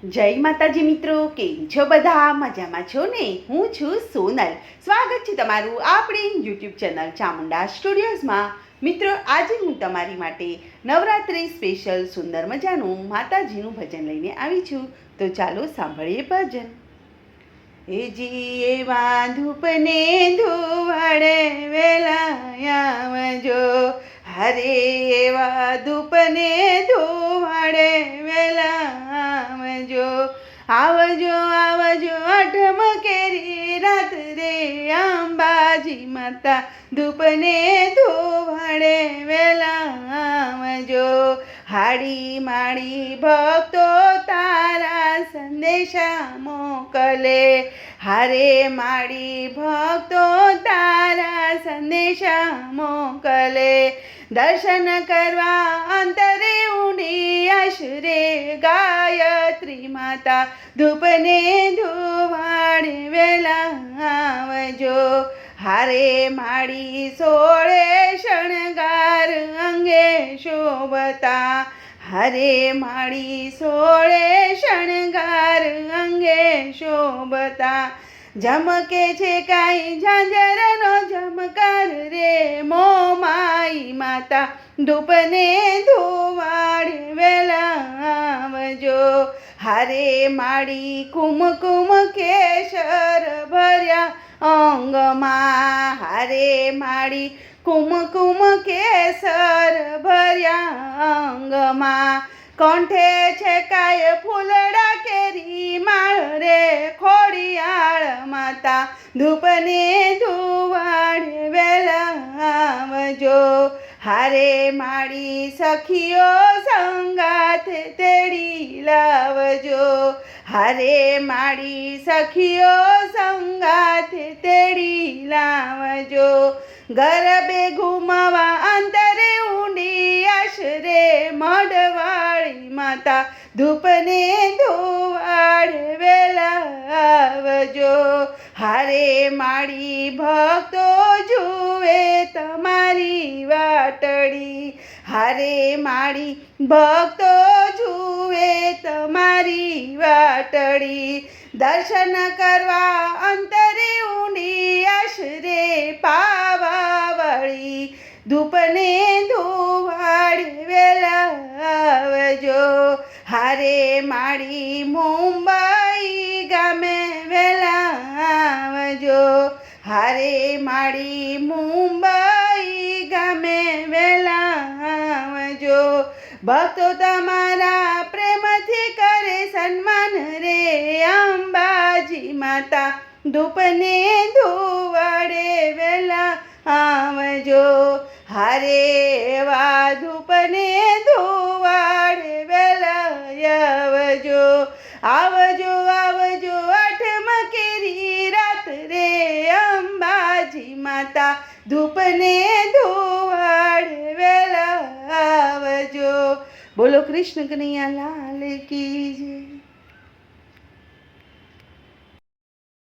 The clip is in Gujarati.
જય માતાજી મિત્રો, કેમ છો બધા? મજામાં છો ને? હું છું સોનલ. સ્વાગત છે તમારું આપણી યુટ્યુબ ચેનલ ચામુંડા સ્ટુડિયોઝમાં. મિત્રો, આજે હું તમારી માટે નવરાત્રિ સ્પેશિયલ સુંદર મજાનું માતાજીનું ભજન લઈને આવી છું. તો ચાલો સાંભળીએ ભજન. જી એવા ધૂપને ધુવાડે વેલા આવજો, હરે એવા ધૂપને ધુવાડે વેલા આવજો. આવજો આવજો આઠમ કેરી રાત રે અંબાજી માતા, ધૂપને ધુવાડે વેલા આવજો. હાડી માડી ભક્તો તારા સંદેશા મોકલે, હારે માડી ભક્તો તારા સંદેશા મોકલે. દર્શન કરવા અંતરે ઊંડી આશરે ગાયત્રી માતા, ધૂપને ધુવાડે વેલા આવજો. હારે માડી સોળે શણગાર અંગે શોભતા, હરે માડી સોળે શણગાર અંગે શોભતા. ઝમકે છે કાંઈ ઝાંઝરનો ઝમકાર રે મોમાઈ માતા, ધૂપને ધુવાડે વેલા આવજો. હારે માડી કુમકુમ કેસર ભર્યા અંગમાં, હારે માડી કુમકુમ કેસર ભર્યા અંગમાં. કંઠે છે કાય ફૂલડા કેરી માળ રે ખોડિયાળ માતા, ધૂપને ધુવાડે વેલા આવજો. હારે માડી સખીઓ સંગાથે તેડી લાવજો, હારે માડી સખીઓ સંગાથે તેડી લાવજો. ગરબે ઘૂમવા અંતરે ઊંડી આશરે મઢવાળી માતા, ધૂપને ધુવાડે વેલા આવજો. હારે માડી ભક્તો જુએ તમારી વાટડી, હારે માડી ભક્તો જુએ તમારી વાટડી. દર્શન કરવા અંતરે ઊંડી આશરે પાવાવળી, ધૂપને ધુવાડે વેલા આવજો. હારે માડી મુંબઈ ગામે વેલા આવજો, હારે માડી મુંબઈ ગામે વેલા આવજો. ભક્તો તમારા પ્રેમથી કરે સન્માન રે અંબાજી માતા, ધૂપને ધુવાડે વેલા આવજો. હારે એવા ધૂપને ધુવાડે વેલા આવજો. આવજો આવજો આઠમ કેરી રાત રે અંબાજી માતા, ધૂપને ધુવાડે વેલા આવજો. બોલો કૃષ્ણ કનૈયા લાલ કી જય.